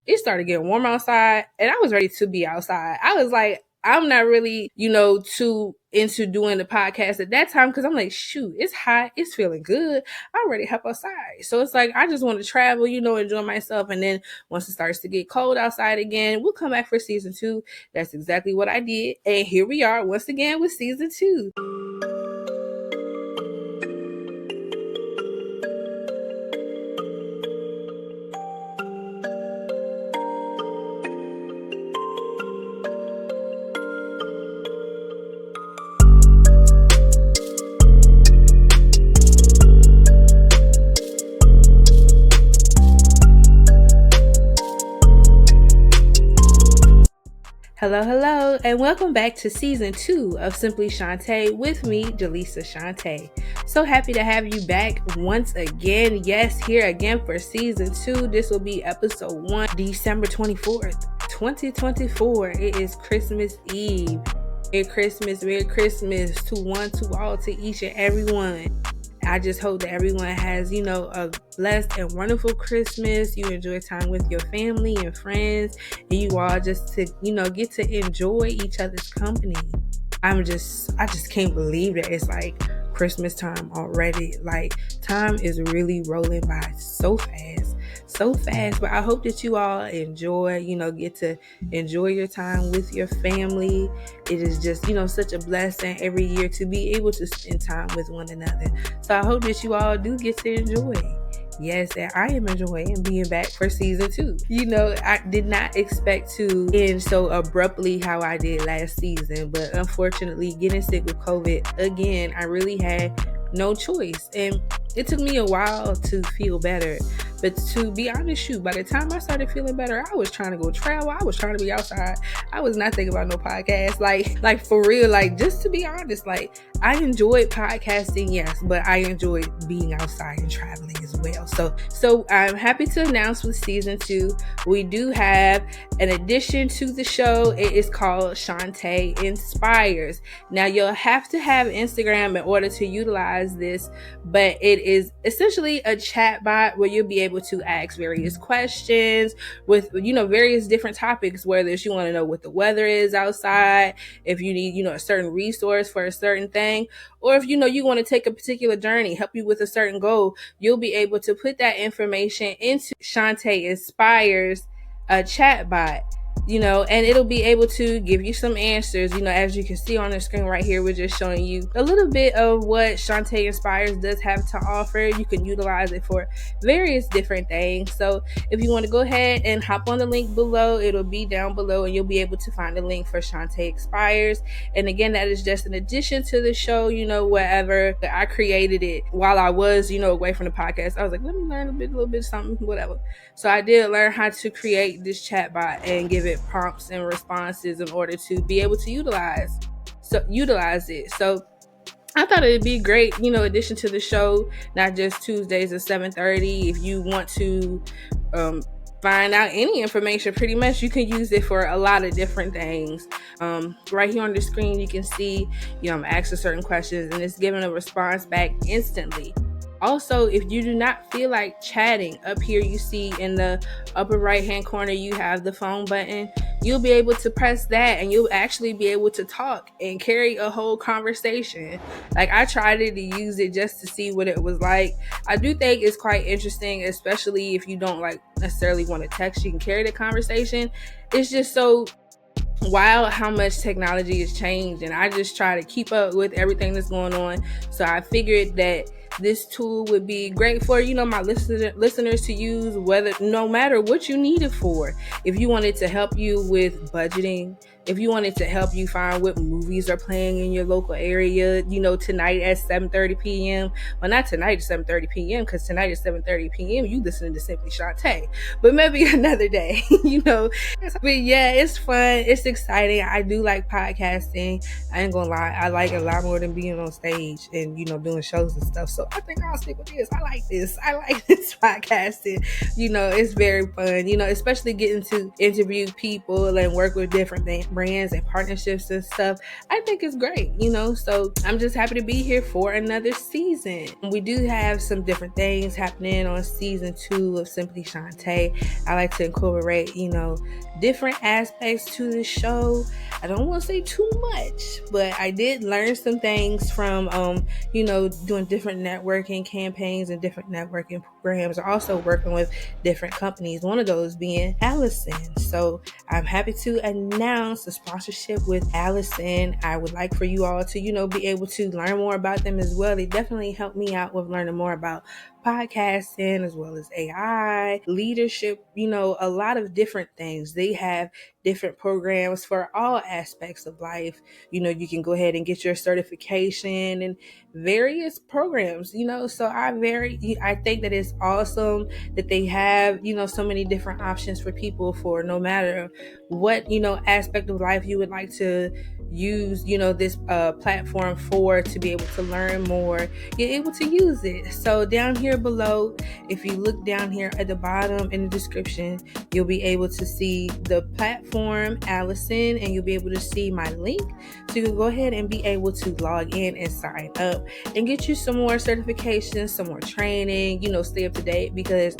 it started getting warm outside and I was ready to be outside. I was like, I'm not really, too into doing the podcast at that time because I'm like, shoot, it's hot, it's feeling good. I'm ready to hop outside. So it's like I just want to travel, enjoy myself. And then once it starts to get cold outside again, we'll come back for season 2. That's exactly what I did. And here we are once again with season 2. Hello, and welcome back to season 2 of Simply Shantae with me, Jaleesa Shantae. So happy to have you back once again. Yes, here again for season 2. This will be episode 1, December 24th, 2024. It is Christmas Eve. Merry Christmas to all, to each and everyone. I just hope that everyone has, a blessed and wonderful Christmas. You enjoy time with your family and friends, and you all just to, get to enjoy each other's company. I just can't believe that it's like Christmas time already. Like, time is really rolling by so fast. But I hope that you all enjoy, get to enjoy your time with your family. It is just, such a blessing every year to be able to spend time with one another. So I hope that you all do get to enjoy. Yes, and I am enjoying being back for season 2. I did not expect to end so abruptly how I did last season, but unfortunately, getting sick with COVID again, I really had no choice. And it took me a while to feel better. But to be honest, by the time I started feeling better, I was trying to go travel. I was trying to be outside. I was not thinking about no podcast. Like for real, like, just to be honest, like, I enjoyed podcasting, yes, but I enjoyed being outside and traveling as well. So I'm happy to announce with season 2, we do have an addition to the show. It is called Shantae Inspires. Now, you'll have to have Instagram in order to utilize this, but it is essentially a chat bot where you'll be able to ask various questions with, various different topics, whether it's you want to know what the weather is outside, if you need, a certain resource for a certain thing, or if, you want to take a particular journey, help you with a certain goal, you'll be able to put that information into Shantae Inspires, a chat bot. And it'll be able to give you some answers. As you can see on the screen right here, we're just showing you a little bit of what Shantae Inspires does have to offer. You can utilize it for various different things. So if you want to go ahead and hop on the link below, it'll be down below and you'll be able to find the link for Shantae Inspires. And again, that is just an addition to the show, wherever I created it while I was, away from the podcast. I was like, let me learn a little bit something, whatever. So I did learn how to create this chatbot and give it prompts and responses in order to be able to utilize it. So I thought it'd be great, addition to the show, not just Tuesdays at 7:30. If you want to find out any information, pretty much you can use it for a lot of different things. Right here on the screen, you can see, I'm asking certain questions and it's giving a response back instantly. Also, if you do not feel like chatting, up here you see in the upper right hand corner, you have the phone button. You'll be able to press that and you'll actually be able to talk and carry a whole conversation. Like, I tried it to use it just to see what it was like. I do think it's quite interesting, especially if you don't necessarily want to text, you can carry the conversation. It's just so wild how much technology has changed, and I just try to keep up with everything that's going on. So I figured that this tool would be great for, my listeners to use, no matter what you need it for. If you wanted to help you with budgeting, if you wanted to help you find what movies are playing in your local area, tonight at 7:30 p.m. Well, not tonight at 7:30 p.m. because tonight at 7:30 p.m. you listening to Simply Shantae. But maybe another day, But yeah, it's fun. It's exciting. I do like podcasting. I ain't gonna lie. I like it a lot more than being on stage and, doing shows and stuff. So I think I'll stick with this. I like this. I like this podcasting. It's very fun, especially getting to interview people and work with different brands and partnerships and stuff. I think it's great, so I'm just happy to be here for another season. We do have some different things happening on season 2 of Simply Shantae. I like to incorporate, different aspects to the show. I don't want to say too much, but I did learn some things from, doing different networking campaigns and different networking programs. Also working with different companies, one of those being Allison. So I'm happy to announce a sponsorship with Allison. I would like for you all to, be able to learn more about them as well. They definitely helped me out with learning more about podcasting as well as AI, leadership, a lot of different things. They have different programs for all aspects of life. You can go ahead and get your certification and various programs, so I think that it's awesome that they have, so many different options for people for no matter what, aspect of life you would like to use, this platform for, to be able to learn more. You're able to use it. So down here below, if you look down here at the bottom in the description, you'll be able to see the platform Allison, and you'll be able to see my link. So you can go ahead and be able to log in and sign up and get you some more certifications, some more training, stay up to date, because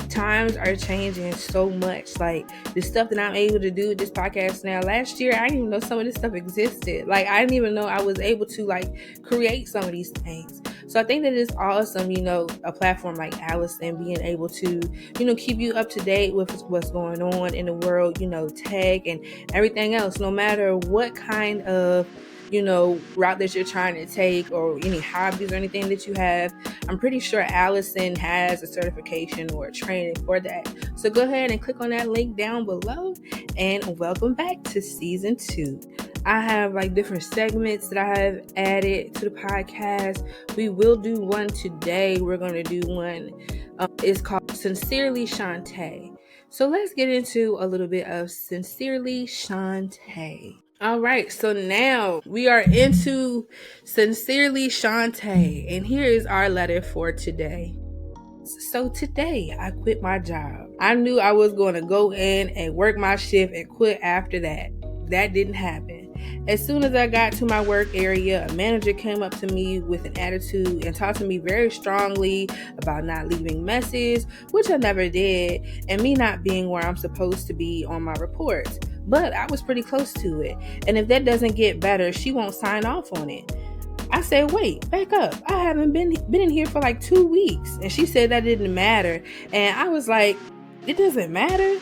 times are changing so much. Like the stuff that I'm able to do with this podcast now, last year I didn't even know some of this stuff existed. Like I didn't even know I was able to create some of these things. So I think that it's awesome, a platform like Allison being able to, keep you up to date with what's going on in the world, tech and everything else, no matter what kind of route that you're trying to take, or any hobbies or anything that you have. I'm pretty sure Allison has a certification or a training for that. So go ahead and click on that link down below, and welcome back to season 2. I have different segments that I have added to the podcast. We will do one today. We're going to do one. It's called Sincerely Shantae. So let's get into a little bit of Sincerely Shantae. All right, so now we are into Sincerely Shantae, and here is our letter for today. So today I quit my job. I knew I was going to go in and work my shift and quit after that. That didn't happen. As soon as I got to my work area, a manager came up to me with an attitude and talked to me very strongly about not leaving messages, which I never did, and me not being where I'm supposed to be on my reports. But I was pretty close to it. And if that doesn't get better, she won't sign off on it. I said, wait, back up. I haven't been in here for 2 weeks. And she said that didn't matter. And I was like, it doesn't matter?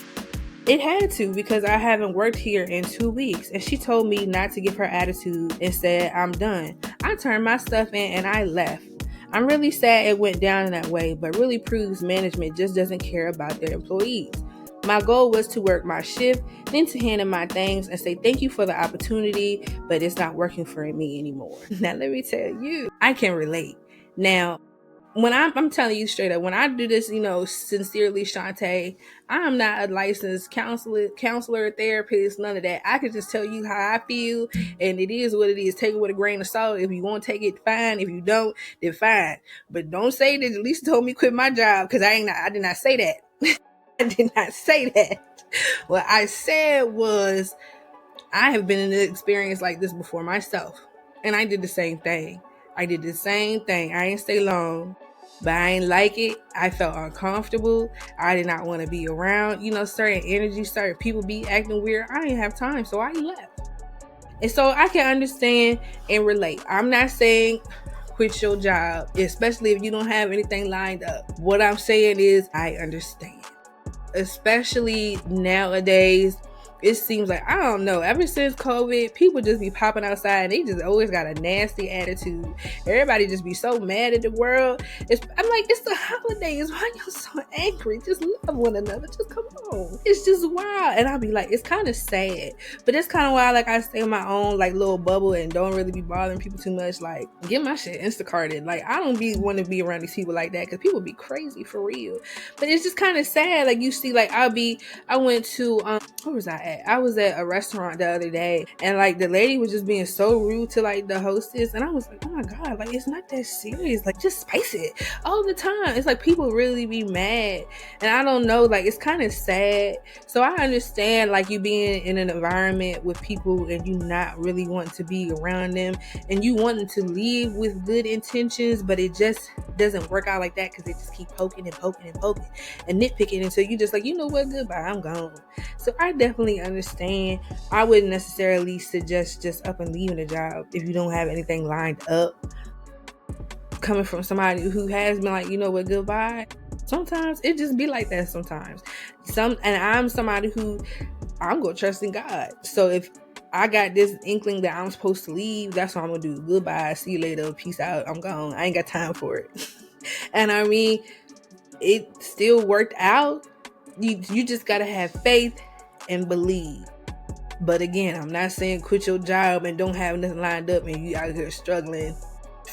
It had to, because I haven't worked here in 2 weeks. And she told me not to give her attitude and said, I'm done. I turned my stuff in and I left. I'm really sad it went down in that way, but really proves management just doesn't care about their employees. My goal was to work my shift, then to hand in my things and say thank you for the opportunity, but it's not working for me anymore. Now, let me tell you, I can relate. Now, when I'm telling you straight up, when I do this, Sincerely Shantae, I'm not a licensed counselor, therapist, none of that. I can just tell you how I feel, and it is what it is. Take it with a grain of salt. If you want to take it, fine. If you don't, then fine. But don't say that Lisa told me quit my job, because I did not say that. I did not say that. What I said was, I have been in an experience like this before myself, and I did the same thing. I ain't stay long, but I ain't like it. I felt uncomfortable. I did not want to be around, certain energy, certain people be acting weird. I didn't have time, so I left. And so I can understand and relate. I'm not saying quit your job, especially if you don't have anything lined up. What I'm saying is, I understand. Especially nowadays, it seems like, I don't know, ever since COVID, people just be popping outside and they just always got a nasty attitude. Everybody just be so mad at the world. I'm like, it's the holidays. Why y'all so angry? Just love one another. Just come on. It's just wild. And I'll be like, it's kind of sad. But it's kind of why I stay in my own little bubble and don't really be bothering people too much. Get my shit Instacarted. I don't want to be around these people like that, because people be crazy for real. But it's just kind of sad. You see, I went to, where was I that. I was at a restaurant the other day, and like the lady was just being so rude to like the hostess, and I was like, oh my god, like it's not that serious, like just spice it all the time. It's like people really be mad, and I don't know, like it's kind of sad. So I understand like you being in an environment with people and you not really wanting to be around them, and you wanting to leave with good intentions, but it just doesn't work out like that because they just keep poking and poking and poking and nitpicking until you just like, you know what, goodbye, I'm gone. So I definitely understand. I wouldn't necessarily suggest just up and leaving a job if you don't have anything lined up. Coming from somebody who has been like, you know what, goodbye. Sometimes it just be like that sometimes. And I'm somebody who I'm gonna trust in God. So if I got this inkling that I'm supposed to leave, that's what I'm gonna do. Goodbye, see you later, peace out, I'm gone. I ain't got time for it. And I mean, it still worked out. You just gotta have faith and believe. But again, I'm not saying quit your job and don't have nothing lined up and you out here struggling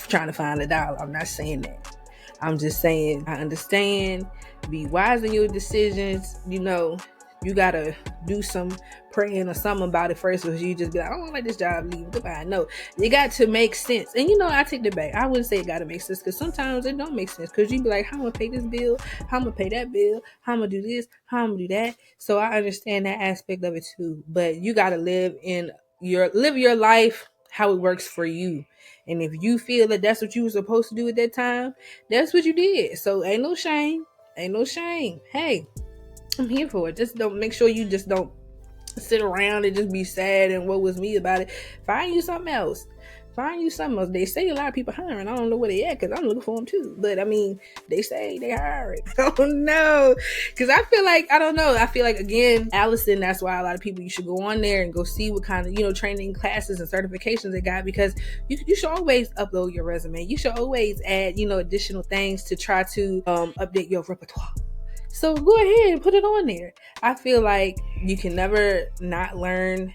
trying to find $1. I'm not saying that. I'm just saying I understand. Be wise in your decisions. You know, you gotta do some praying or something about it first, because you just be like, I don't like this job, leave, goodbye. No, it got to make sense. And you know, I take the back. I wouldn't say it gotta make sense, because sometimes it don't make sense, because you be like, how I'm gonna pay this bill, how I'm gonna pay that bill, how I'm gonna do this, how I'm gonna do that. So I understand that aspect of it too. But you gotta live your life how it works for you. And if you feel that that's what you were supposed to do at that time, that's what you did. So ain't no shame. Hey, I'm here for it. Just don't make sure you just don't sit around and just be sad and what was me about it. Find you something else. They say a lot of people hiring. I don't know where they at, because I'm looking for them too. But I mean, they say they hiring. I don't know, because I feel like, I don't know. I feel like, again, Allison, that's why a lot of people, you should go on there and go see what kind of, training classes and certifications they got, because you should always upload your resume. You should always add, additional things to try to update your repertoire. So go ahead and put it on there. I feel like you can never not learn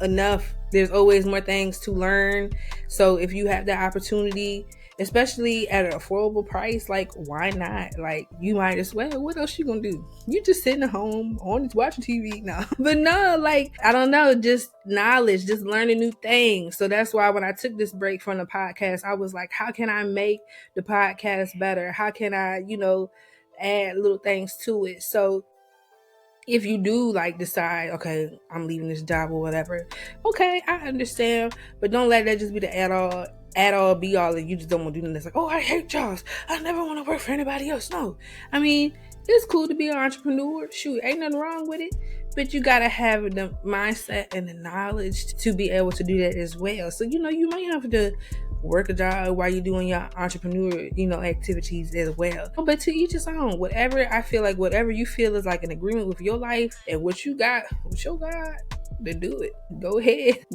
enough. There's always more things to learn. So if you have that opportunity, especially at an affordable price, like, why not? Like, you might as well. What else you gonna do? You just sitting at home watching TV? No. But no, like, I don't know, just knowledge, just learning new things. So that's why when I took this break from the podcast, I was like, how can I make the podcast better? How can I, add little things to it? So if you do like decide, okay, I'm leaving this job or whatever, okay, I understand, but don't let that just be the add all be all, and you just don't want to do nothing. It's like, oh, I hate jobs, I never want to work for anybody else. No, I mean, it's cool to be an entrepreneur. Shoot, ain't nothing wrong with it, but you gotta have the mindset and the knowledge to be able to do that as well. So you might have to work a job while you're doing your entrepreneur, activities as well. But to each his own. Whatever you feel is like an agreement with your life and what you got with your God, then do it. Go ahead,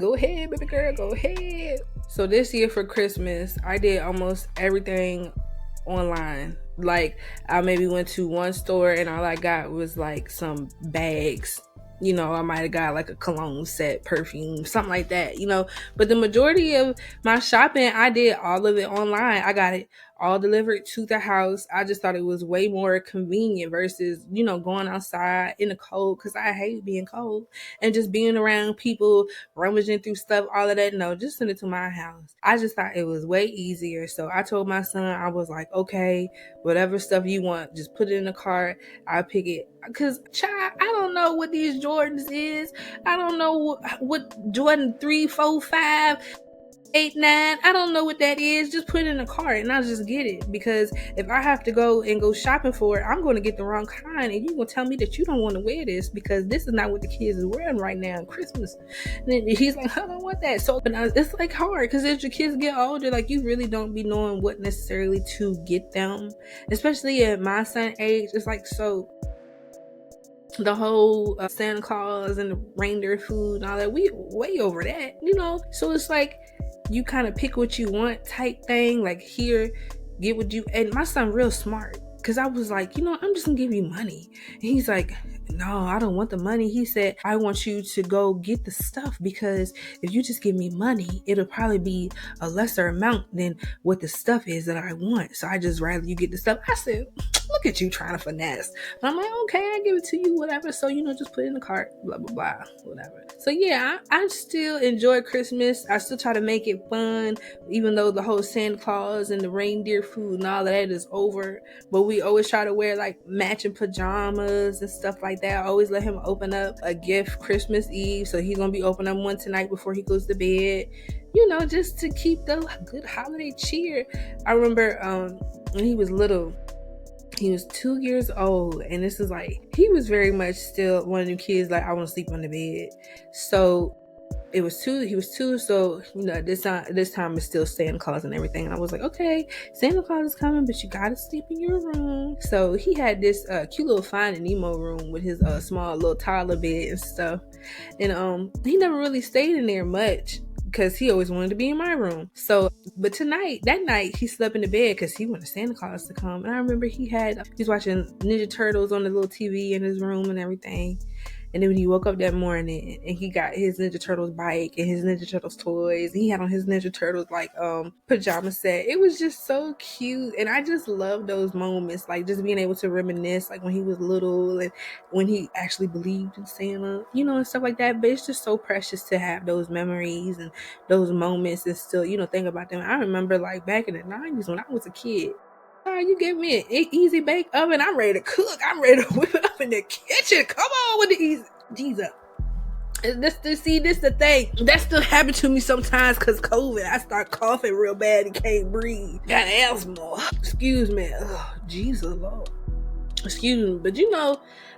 baby girl, go ahead. So this year for Christmas, I did almost everything online. Like, I maybe went to one store and all I got was like some bags. I might have got like a cologne set, perfume, something like that, But the majority of my shopping, I did all of it online. I got it all delivered to the house. I just thought it was way more convenient versus, going outside in the cold, because I hate being cold, and just being around people, rummaging through stuff, all of that. No, just send it to my house. I just thought it was way easier. So I told my son, I was like, okay, whatever stuff you want, just put it in the cart. I'll pick it. Because, child, I don't know what these Jordans is. I don't know what Jordan 3, 4, 5, 8, 9. I don't know what that is. Just put it in a cart and I'll just get it. Because if I have to go shopping for it, I'm going to get the wrong kind. And you're going to tell me that you don't want to wear this because this is not what the kids is wearing right now in Christmas. And then he's like, I don't want that. So it's like hard, because as your kids get older, like, you really don't be knowing what necessarily to get them. Especially at my son's age, it's like, so the whole Santa Claus and the reindeer food and all that, we way over that, So it's like, you kind of pick what you want type thing. Like, here, get what you. And my son real smart, because I was like, I'm just gonna give you money. And he's like, no, I don't want the money. He said, I want you to go get the stuff, because if you just give me money, it'll probably be a lesser amount than what the stuff is that I want. So I just rather you get the stuff. I said, look at you trying to finesse. But I'm like, okay, I give it to you, whatever. So, just put it in the cart, blah, blah, blah, whatever. So yeah, I still enjoy Christmas. I still try to make it fun, even though the whole Santa Claus and the reindeer food and all of that is over. But we always try to wear like matching pajamas and stuff like that. I always let him open up a gift Christmas Eve. So he's going to be opening up one tonight before he goes to bed, just to keep the good holiday cheer. I remember when he was little, he was 2 years old, and this is like, he was very much still one of them kids like, I want to sleep on the bed. So he was two, so this time it's still Santa Claus and everything. And I was like, okay, Santa Claus is coming, but you gotta sleep in your room. So he had this cute little Finding Nemo room with his small little toddler bed and stuff. And he never really stayed in there much, because he always wanted to be in my room. So, but that night, he slept in the bed because he wanted Santa Claus to come. And I remember he was watching Ninja Turtles on the little TV in his room and everything. And then when he woke up that morning and he got his Ninja Turtles bike and his Ninja Turtles toys, he had on his Ninja Turtles like pajama set. It was just so cute. And I just love those moments, like just being able to reminisce like when he was little and when he actually believed in Santa, and stuff like that. But it's just so precious to have those memories and those moments and still, think about them. I remember like back in the 90s when I was a kid. You give me an easy bake oven, I'm ready to cook. I'm ready to whip it up in the kitchen. Come on with the easy. Jesus. This the thing. That still happens to me sometimes because COVID. I start coughing real bad and can't breathe. Got asthma. Excuse me. Oh, Jesus, Lord. Excuse me. But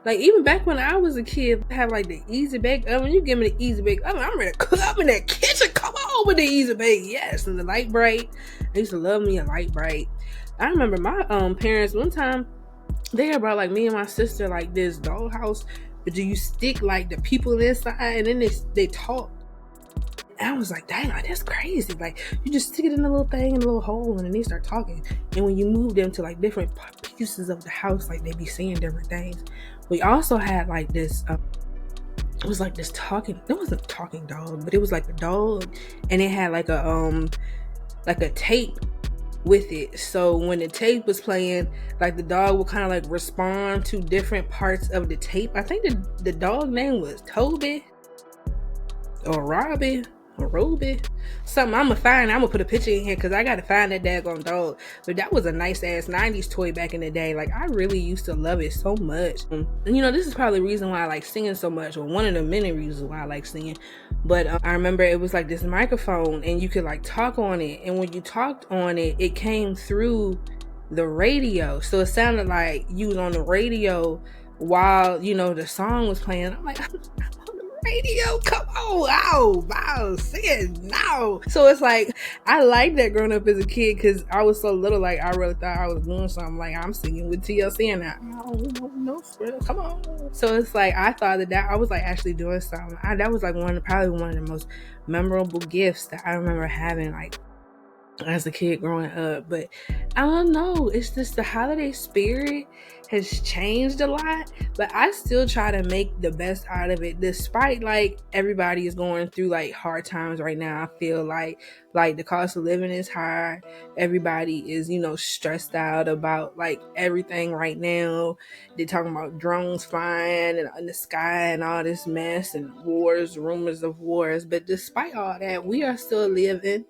like even back when I was a kid, I have like the easy bake oven. You give me the easy bake oven, I'm ready to cook up in that kitchen. Come on with the easy bake. Yes. And the Light Bright. I used to love me a Light Bright. I remember my parents one time, they had brought like me and my sister like this dollhouse, but do you stick like the people inside and then they talk? And I was like, dang, that's crazy. Like you just stick it in a little thing in a little hole and then they start talking. And when you move them to like different pieces of the house, like they be saying different things. We also had like this, it was like this talking, it wasn't a talking dog, but it was like a dog and it had like a tape with it. So when the tape was playing, like the dog would kind of like respond to different parts of the tape. I think the dog name was Toby or Robbie or Roby. Something I'm gonna put a picture in here because I gotta find that daggone dog. But that was a nice ass 90s toy back in the day. Like I really used to love it so much. And this is probably the reason why I like singing so much, or one of the many reasons why I like singing. But I remember it was like this microphone and you could like talk on it, and when you talked on it, it came through the radio, so it sounded like you was on the radio while the song was playing. I'm like, radio, come on, wow, sing it now. So it's like I like that growing up as a kid because I was so little. Like I really thought I was doing something. Like I'm singing with TLC and no, come on. So it's like I thought that I was like actually doing something. That was like probably one of the most memorable gifts that I remember having, like as a kid growing up. But I don't know, it's just the holiday spirit has changed a lot, but I still try to make the best out of it despite like everybody is going through like hard times right now. I feel like the cost of living is high. Everybody is stressed out about like everything right now. They're talking about drones flying in the sky and all this mess and wars, rumors of wars. But despite all that, we are still living.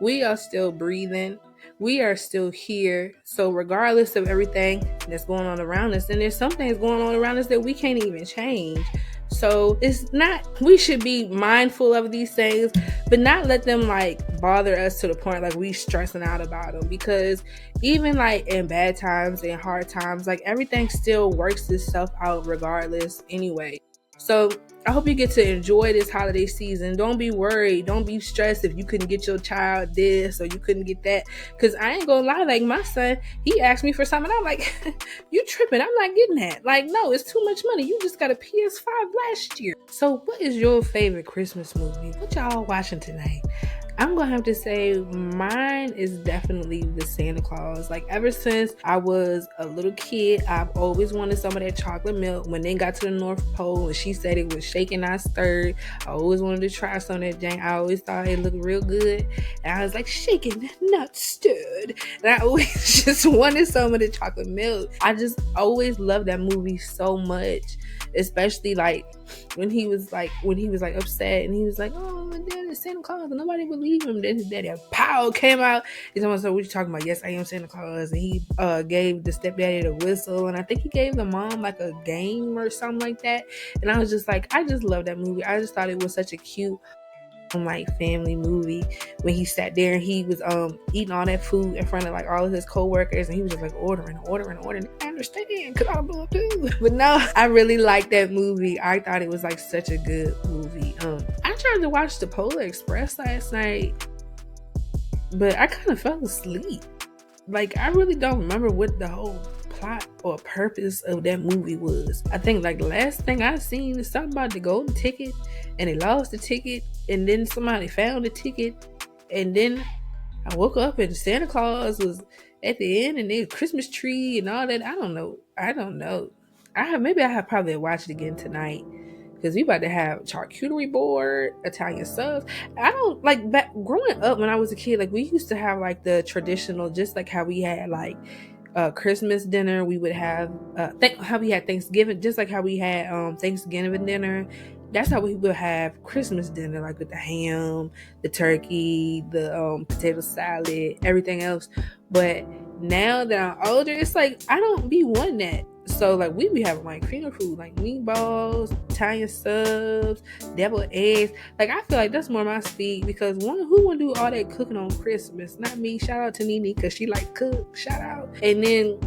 We are still breathing. We are still here. So regardless of everything that's going on around us, and there's some things going on around us that we can't even change. So we should be mindful of these things, but not let them like bother us to the point like we stressing out about them, because even like in bad times and hard times, like everything still works itself out regardless anyway. So I hope you get to enjoy this holiday season. Don't be worried. Don't be stressed if you couldn't get your child this or you couldn't get that. Because I ain't gonna lie, like my son, he asked me for something. I'm like, you tripping. I'm not getting that. Like, no, it's too much money. You just got a PS5 last year. So what is your favorite Christmas movie? What y'all watching tonight? I'm gonna have to say mine is definitely the Santa Claus. Like ever since I was a little kid, I've always wanted some of that chocolate milk. When they got to the North Pole and she said it was shaken, not stirred, I always wanted to try some of that jam. I always thought it looked real good. And I was like, shaken, not stirred. And I always just wanted some of the chocolate milk. I just always loved that movie so much. Especially like when he was like upset and he was like, oh, my dad is Santa Claus, and nobody believed him. Then his daddy pow came out. He's almost like, what you talking about? Yes, I am Santa Claus. And he gave the stepdaddy the whistle, and I think he gave the mom like a game or something like that. And I was just like, I just love that movie. I just thought it was such a cute like family movie when he sat there and he was eating all that food in front of like all of his co-workers, and he was just like ordering. I understand because I love too. But no, I really liked that movie. I thought it was like such a good movie. I tried to watch The Polar Express last night, but I kind of fell asleep. Like I really don't remember what the whole plot or purpose of that movie was. I think like the last thing I seen is something about the golden ticket, and they lost the ticket, and then somebody found the ticket, and then I woke up and Santa Claus was at the end, and the Christmas tree and all that. I don't know. Maybe I have probably watch it again tonight, because we about to have charcuterie board, Italian subs. I don't like back growing up when I was a kid. Like we used to have like the traditional, just like how we had like Christmas dinner. We would have how we had Thanksgiving, just like how we had Thanksgiving dinner. That's how we would have Christmas dinner, like with the ham, the turkey, the potato salad, everything else. But now that I'm older, it's like I don't be wanting that. So like we be having like finger food, like meatballs, Italian subs, deviled eggs. Like I feel like that's more my speed, because who wanna do all that cooking on Christmas? Not me. Shout out to Nene because she like cook. Shout out. And then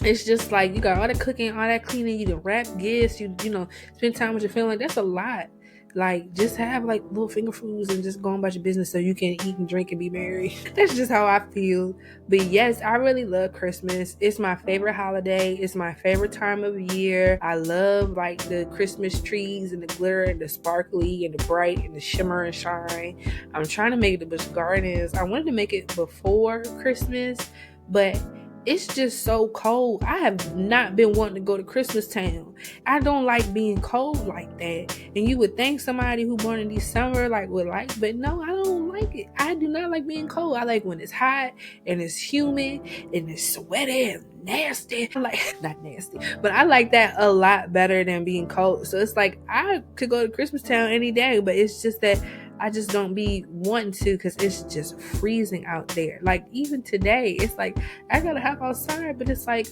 it's just like you got all the cooking, all that cleaning, you can wrap gifts, you know, spend time with your family. That's a lot. Like just have like little finger foods and just go about your business so you can eat and drink and be merry. That's just how I feel. But yes, I really love Christmas. It's my favorite holiday. It's my favorite time of year. I love like the Christmas trees and the glitter and the sparkly and the bright and the shimmer and shine. I'm trying to make the Busch Gardens. I wanted to make it before Christmas, but it's just so cold. I have not been wanting to go to Christmas Town. I don't like being cold like that. And you would think somebody who born in December like would like, but no, I don't like it. I do not like being cold. I like when it's hot and it's humid and it's sweaty and nasty. I'm like, not nasty, but I like that a lot better than being cold. So it's like I could go to Christmas Town any day, but it's just that I just don't be wanting to, because it's just freezing out there. Like even today, it's like I gotta hop outside, but it's like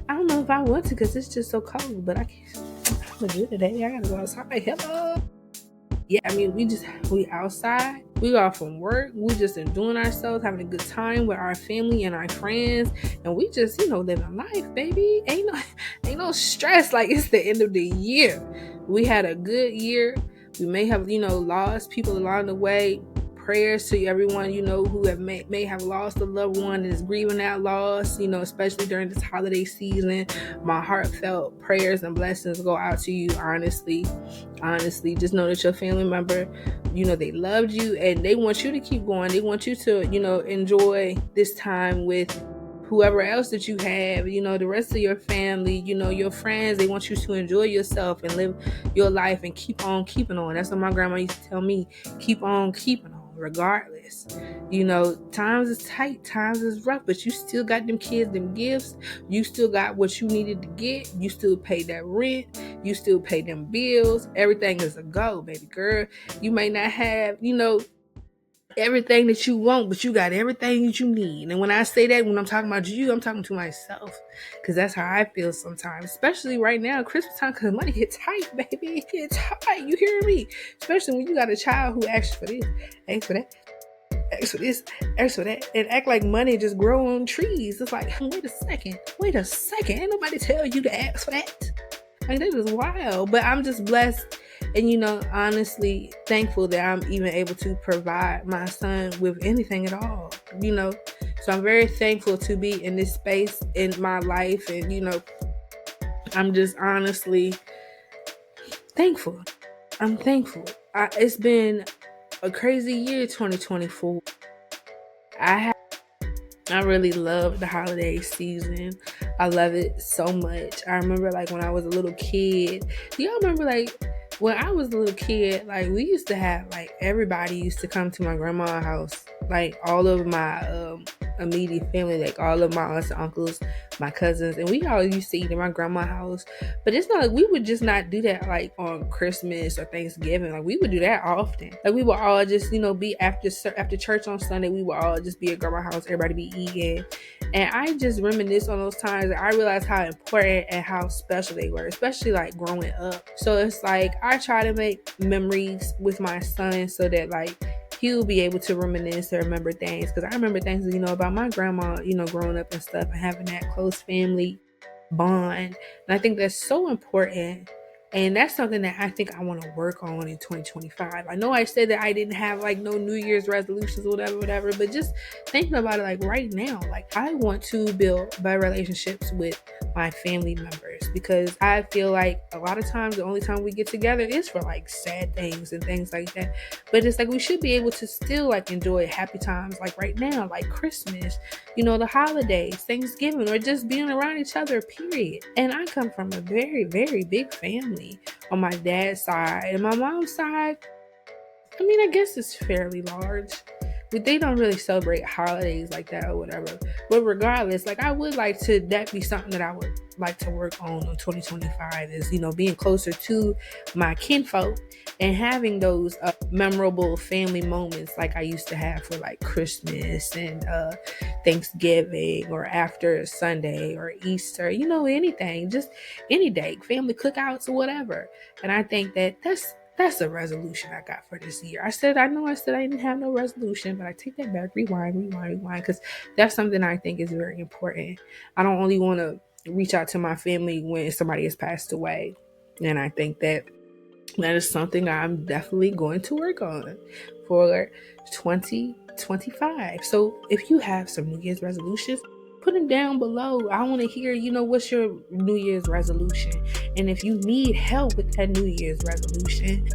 I don't know if I want to, because it's just so cold. But I'm gonna do it today. I gotta go outside. Hello. Yeah, I mean we outside. We go off from work. We just enjoying ourselves, having a good time with our family and our friends, and we just living life, baby. Ain't no stress. Like it's the end of the year. We had a good year. We may have, lost people along the way. Prayers to everyone, who have may have lost a loved one and is grieving that loss, especially during this holiday season. My heartfelt prayers and blessings go out to you, honestly. Honestly, just know that your family member, they loved you and they want you to keep going. They want you to, enjoy this time with whoever else that you have, the rest of your family, your friends. They want you to enjoy yourself and live your life and keep on keeping on. That's what my grandma used to tell me. Keep on keeping on, regardless. Times is tight, times is rough, but you still got them kids, them gifts. You still got what you needed to get. You still pay that rent. You still pay them bills. Everything is a go, baby girl. You may not have, everything that you want, but you got everything that you need. And when I say that, when I'm talking about you, I'm talking to myself, because that's how I feel sometimes, especially right now, Christmas time, because money gets tight, baby. It gets tight. You hear me? Especially when you got a child who asks for this, asks for that, asks for this, asks for that, and act like money just grow on trees. It's like, wait a second. Ain't nobody tell you to ask for that. Like, that is wild. But I'm just blessed and, honestly thankful that I'm even able to provide my son with anything at all, So I'm very thankful to be in this space in my life. And, I'm just honestly thankful. I'm thankful. It's been a crazy year, 2024. I really love the holiday season. I love it so much. I remember like when I was a little kid. Do y'all remember like when I was a little kid, like we used to have like everybody used to come to my grandma's house. Like all of my immediate family, like all of my aunts and uncles, my cousins, and we all used to eat in my grandma's house. But it's not like we would just not do that like on Christmas or Thanksgiving. Like we would do that often. Like we would all just be after church on Sunday. We would all just be at grandma's house. Everybody be eating, and I just reminisce on those times. I realized how important and how special they were, especially like growing up. So it's like I try to make memories with my son so that like he'll be able to reminisce or remember things, because I remember things about my grandma, growing up and stuff, and having that close family bond. And I think that's so important. And that's something that I think I want to work on in 2025. I know I said that I didn't have like no New Year's resolutions or whatever, but just thinking about it like right now, like I want to build better relationships with my family members, because I feel like a lot of times the only time we get together is for like sad things and things like that. But it's like we should be able to still like enjoy happy times like right now, like Christmas, the holidays, Thanksgiving, or just being around each other, period. And I come from a very, very big family on my dad's side. And my mom's side, I guess it's fairly large, but they don't really celebrate holidays like that or whatever. But regardless, like I would like to, that be something that I would like to work on 2025 is, being closer to my kinfolk and having those memorable family moments like I used to have for like Christmas and Thanksgiving, or after Sunday or Easter, anything, just any day, family cookouts or whatever. And I think that that's a resolution I got for this year. I know I said I didn't have no resolution, but I take that back. Rewind, because that's something I think is very important. I don't only want to reach out to my family when somebody has passed away. And I think that is something I'm definitely going to work on for 2025. So if you have some New Year's resolutions, put them down below. I want to hear, what's your New Year's resolution? And if you need help with that New Year's resolution,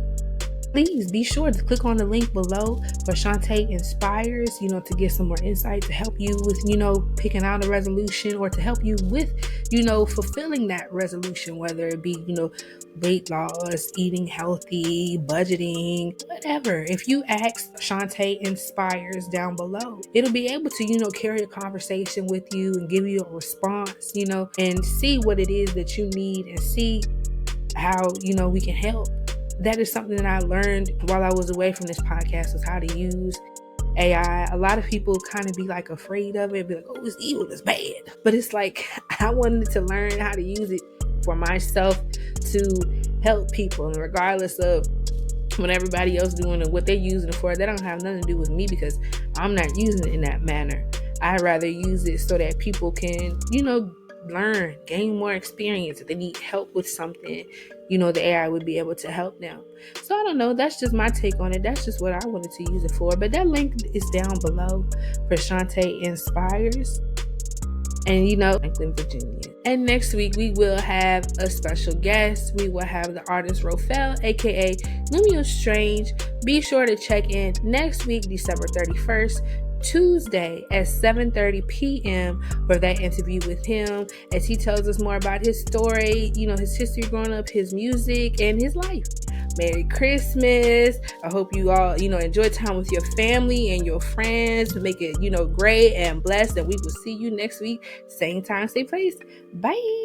please be sure to click on the link below for Shantae Inspires, to get some more insight to help you with, picking out a resolution, or to help you with, fulfilling that resolution, whether it be, weight loss, eating healthy, budgeting, whatever. If you ask Shantae Inspires down below, it'll be able to, carry a conversation with you and give you a response, and see what it is that you need and see how, we can help. That is something that I learned while I was away from this podcast, was how to use AI. A lot of people kind of be like afraid of it, be like, oh, it's evil, it's bad. But it's like, I wanted to learn how to use it for myself to help people. And regardless of what everybody else doing and what they're using it for, that don't have nothing to do with me, because I'm not using it in that manner. I'd rather use it so that people can, learn, gain more experience. If they need help with something, the AI would be able to help them. So I don't know, that's just my take on it. That's just what I wanted to use it for. But that link is down below for Shantae Inspires. And Franklin, Virginia. And next week we will have a special guest. We will have the artist Rofel, aka Lumio Strange. Be sure to check in next week, December 31st, Tuesday at 7:30 p.m. for that interview with him, as he tells us more about his story, his history growing up, his music, and his life. Merry Christmas. I hope you all, enjoy time with your family and your friends. Make it, great and blessed. And we will see you next week. Same time, same place. Bye.